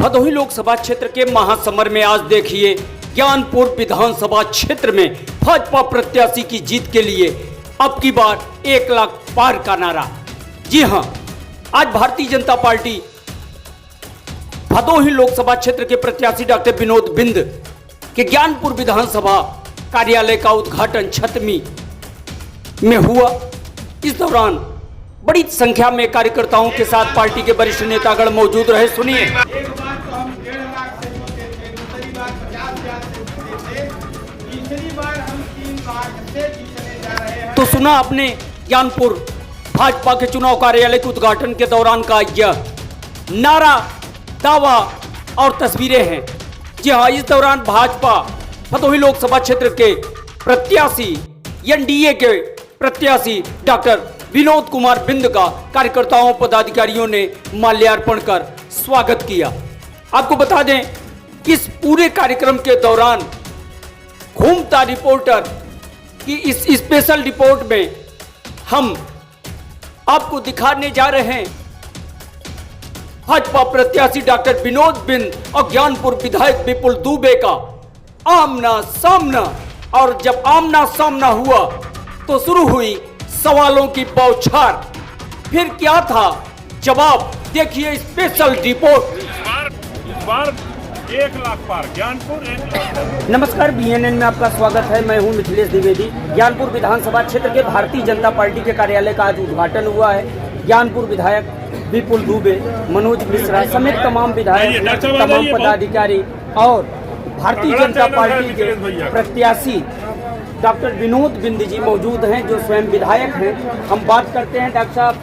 भदोही लोकसभा क्षेत्र के महासमर में आज देखिए ज्ञानपुर विधानसभा क्षेत्र में भाजपा प्रत्याशी की जीत के लिए अब की बार 1 लाख पार का नारा। जी हां, आज भारतीय जनता पार्टी भदोही लोकसभा क्षेत्र के प्रत्याशी डॉक्टर विनोद बिंद के ज्ञानपुर विधानसभा कार्यालय का उद्घाटन छतमी में हुआ। इस दौरान बड़ी संख्या में कार्यकर्ताओं के साथ पार्टी के वरिष्ठ नेतागण मौजूद रहे। सुनिए। एक बार तो हम 1.5 लाख से जीते थे, दूसरी बार 50,000 से जीते थे, तीसरी बार हम 3 लाख से जीतने जा रहे हैं। तो सुना आपने ज्ञानपुर भाजपा के चुनाव कार्यालय के उद्घाटन के दौरान का यह नारा, दावा और तस्वीरें हैं। जी हाँ, इस दौरान भाजपा भदोही लोकसभा क्षेत्र के प्रत्याशी एनडीए के प्रत्याशी डॉक्टर विनोद कुमार बिंद का कार्यकर्ताओं पदाधिकारियों ने माल्यार्पण कर स्वागत किया। आपको बता दें कि इस पूरे कार्यक्रम के दौरान घूमता रिपोर्टर की इस स्पेशल रिपोर्ट में हम आपको दिखाने जा रहे हैं भाजपा प्रत्याशी डॉक्टर विनोद बिंद और ज्ञानपुर विधायक विपुल दुबे का आमना सामना। और जब आमना सामना हुआ तो शुरू हुई सवालों की बौछार। फिर क्या था जवाब, देखिए स्पेशल रिपोर्ट। इस बार 1 लाख पार, ज्ञानपुर 1 लाख। नमस्कार, बीएनएन में आपका स्वागत है। मैं हूं मिथिलेश द्विवेदी। ज्ञानपुर विधानसभा क्षेत्र के भारतीय जनता पार्टी के कार्यालय का आज उद्घाटन हुआ है। ज्ञानपुर विधायक विपुल दुबे, मनोज मिश्रा समेत तमाम विधायक, तमाम पदाधिकारी और भारतीय जनता पार्टी के प्रत्याशी डॉक्टर विनोद बिंद जी मौजूद हैं, जो स्वयं विधायक हैं। हम बात करते हैं। डॉक्टर साहब,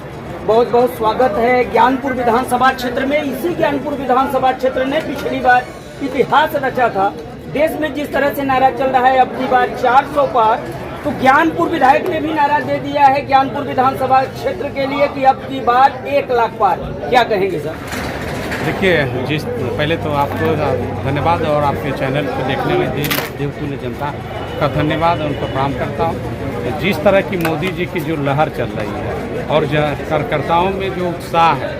बहुत बहुत स्वागत है ज्ञानपुर विधानसभा क्षेत्र में। इसी ज्ञानपुर विधानसभा क्षेत्र ने पिछली बार इतिहास रचा था। देश में जिस तरह से नारा चल रहा है अब की बार 400 पार, तो ज्ञानपुर विधायक ने भी नारा दे दिया है ज्ञानपुर विधानसभा क्षेत्र के लिए कि अब की बार 1 लाख पार। क्या कहेंगे सर? देखिए, पहले तो आपको धन्यवाद और आपके चैनल को देखने वाली देवतुल्य जनता का धन्यवाद, उनको प्रणाम करता हूँ। जिस तरह की मोदी जी की जो लहर चल रही है और कार्यकर्ताओं में जो उत्साह है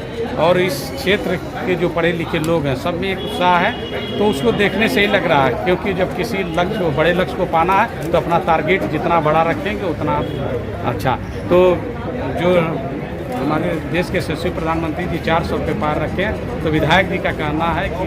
और इस क्षेत्र के जो पढ़े लिखे लोग हैं सब में एक उत्साह है, तो उसको देखने से ही लग रहा है। क्योंकि जब किसी लक्ष्य को, बड़े लक्ष्य को पाना है तो अपना टारगेट जितना बड़ा रखेंगे उतना अच्छा। तो जो हमारे देश के यशस्वी प्रधानमंत्री जी 400 पे पार रखे हैं, तो विधायक जी का कहना है कि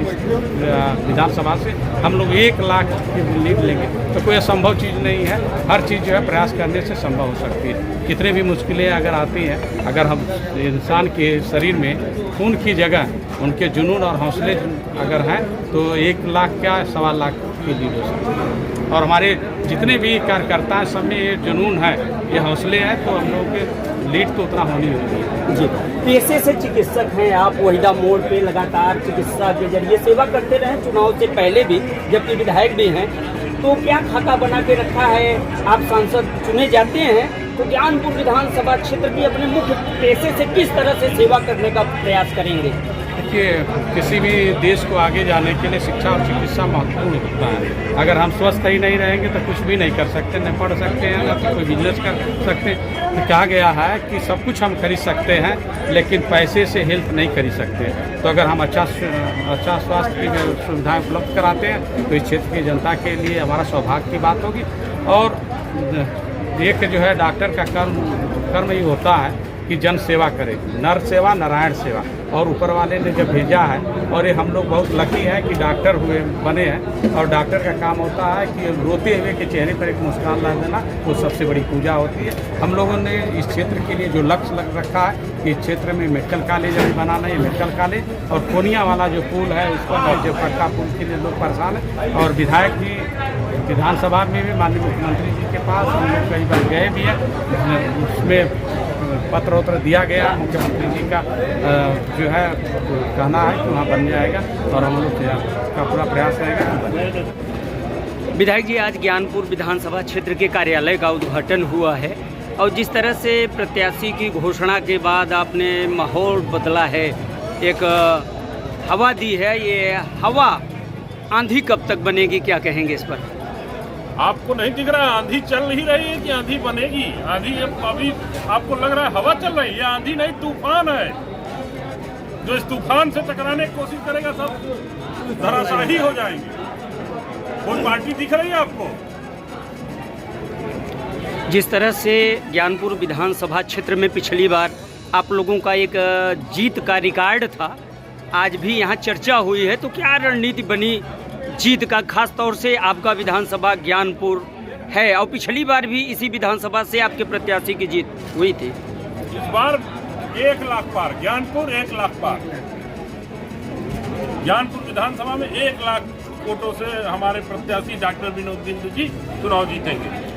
विधानसभा से हम लोग 1 लाख की लीड लेंगे। तो कोई असंभव चीज़ नहीं है, हर चीज़ जो है प्रयास करने से संभव हो सकती है। कितने भी मुश्किलें अगर आती हैं, अगर हम इंसान के शरीर में खून की जगह उनके जुनून और हौसले अगर हैं तो 1 लाख क्या 1.25 लाख की लीड हो सकती है। और हमारे जितने भी कार्यकर्ता हैं सब में ये जुनून है, ये हौसले हैं, तो हम लोगों के लीड तो उतना होनी होगी। जी, पेशे से चिकित्सक हैं आप, वहीदा मोड़ पे लगातार चिकित्सा के जरिए सेवा करते रहे, चुनाव से पहले भी, जबकि विधायक भी हैं। तो क्या खाता बना के रखा है? आप सांसद चुने जाते हैं तो ज्ञानपुर विधानसभा क्षेत्र की अपने मुख्य पेशे से किस तरह से सेवा करने का प्रयास करेंगे? देखिए, किसी भी देश को आगे जाने के लिए शिक्षा और चिकित्सा महत्वपूर्ण होता है। अगर हम स्वस्थ ही नहीं रहेंगे तो कुछ भी नहीं कर सकते, न पढ़ सकते हैं, न तो कोई बिजनेस कर सकते। तो कहा गया है कि सब कुछ हम खरीद सकते हैं लेकिन पैसे से हेल्थ नहीं खरीद सकते। तो अगर हम अच्छा स्वास्थ्य की सुविधाएँ उपलब्ध कराते हैं तो इस क्षेत्र की जनता के लिए हमारा सौभाग्य की बात होगी। और एक जो है डॉक्टर का कर्म ही होता है कि जन सेवा करे, नर सेवा नारायण सेवा। और ऊपर वाले ने जब भेजा है, और ये हम लोग बहुत लकी हैं कि डॉक्टर बने हैं। और डॉक्टर का काम होता है कि रोते हुए के चेहरे पर एक मुस्कान ला देना, वो सबसे बड़ी पूजा होती है। हम लोगों ने इस क्षेत्र के लिए जो लक्ष्य रखा है कि इस क्षेत्र में मेडिकल कॉलेज अभी बनाना है, मेडिकल कॉलेज। और कोनिया वाला जो पुल है उस पर जो पक्का पुल के लिए लोग परेशान हैं। और विधायक जी विधानसभा में भी माननीय मुख्यमंत्री जी के पास हम लोग कई बार गए भी हैं, उसमें पत्र उत्तर दिया गया। मुख्यमंत्री जी का जो है कहना है कि वहाँ बन जाएगा और हम लोग का पूरा प्रयास रहेगा कि बन जाएगा। विधायक जी, आज ज्ञानपुर विधानसभा क्षेत्र के कार्यालय का उद्घाटन हुआ है और जिस तरह से प्रत्याशी की घोषणा के बाद आपने माहौल बदला है, एक हवा दी है, ये हवा आंधी कब तक बनेगी, क्या कहेंगे इस पर? आपको नहीं दिख रहा आंधी चल ही रही है कि आंधी बनेगी? आंधी अभी आपको लग रहा है हवा चल रही है, आंधी नहीं तूफान है। जो इस तूफान से टकराने की कोशिश करेगा सब धराशाही हो जाएंगे। कोई पार्टी दिख रही है आपको? जिस तरह से ज्ञानपुर विधानसभा क्षेत्र में पिछली बार आप लोगों का एक जीत का रिकॉर्ड था, आज भी यहाँ चर्चा हुई है, तो क्या रणनीति बनी जीत का? खास तौर से आपका विधानसभा ज्ञानपुर है और पिछली बार भी इसी विधानसभा से आपके प्रत्याशी की जीत हुई थी। इस बार 1 लाख पार, ज्ञानपुर 1 लाख पार। ज्ञानपुर विधानसभा में 1 लाख वोटों से हमारे प्रत्याशी डॉक्टर विनोद बिंदु जी चुनाव जीतेंगे।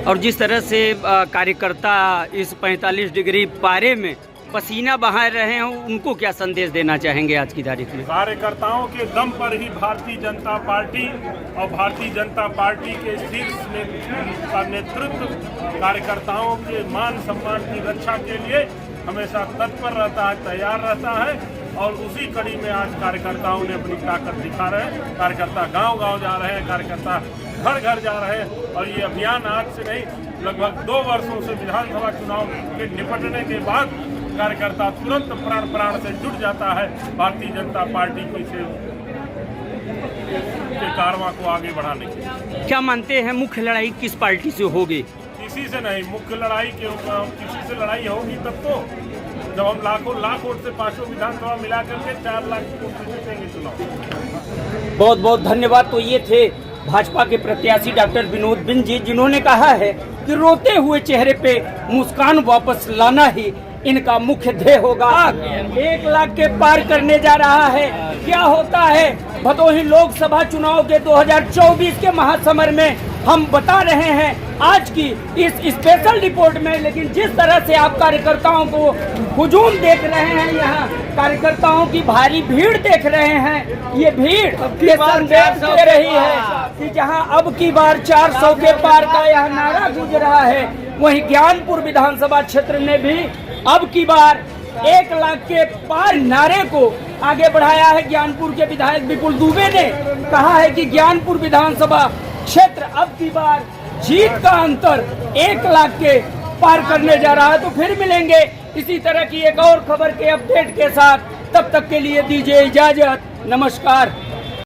और जिस तरह से कार्यकर्ता इस 45 डिग्री पारे में पसीना बहा रहे हैं, उनको क्या संदेश देना चाहेंगे आज की तारीख में? कार्यकर्ताओं के दम पर ही भारतीय जनता पार्टी और भारतीय जनता पार्टी के शीर्ष का नेतृत्व कार्यकर्ताओं के मान सम्मान की रक्षा के लिए हमेशा तत्पर रहता है, तैयार रहता है। और उसी कड़ी में आज कार्यकर्ताओं ने अपनी ताकत दिखा रहे हैं। कार्यकर्ता गांव-गांव जा रहे हैं, कार्यकर्ता घर-घर जा रहे हैं। और ये अभियान आज से नहीं, लगभग 2 वर्षों से विधानसभा चुनाव के निपटने के बाद कार्यकर्ता तुरंत प्राण से जुट जाता है भारतीय जनता पार्टी के कारवां को आगे बढ़ाने के। क्या मानते हैं मुख्य लड़ाई किस पार्टी से होगी? किसी से नहीं, मुख्य लड़ाई के किसी से लड़ाई होगी तब तो जब हम लाख वोट से 5 विधानसभा मिला करके 4 लाख वोट से जीतेंगे चुनाव। बहुत बहुत धन्यवाद। तो ये थे भाजपा के प्रत्याशी डॉक्टर विनोद बिंद जी, जिन्होंने कहा है कि रोते हुए चेहरे पे मुस्कान वापस लाना ही इनका मुख्य ध्येय होगा। 1 लाख के पार करने जा रहा है। क्या होता है भदोही लोकसभा चुनाव के 2024 के महासमर में हम बता रहे हैं आज की इस स्पेशल रिपोर्ट में। लेकिन जिस तरह से आप कार्यकर्ताओं को हुजूम देख रहे हैं, यहाँ कार्यकर्ताओं की भारी भीड़ देख रहे हैं, ये भीड़ ये संदेश दे रही है कि जहाँ अब की बार 400 के पार का यह नारा गूंज रहा है, वहीं ज्ञानपुर विधानसभा क्षेत्र ने भी अब की बार 1 लाख के पार नारे को आगे बढ़ाया है। ज्ञानपुर के विधायक विपुल दुबे ने कहा है कि ज्ञानपुर विधानसभा क्षेत्र अब की बार जीत का अंतर 1 लाख के पार करने जा रहा है। तो फिर मिलेंगे इसी तरह की एक और खबर के अपडेट के साथ, तब तक के लिए दीजिए इजाजत, नमस्कार।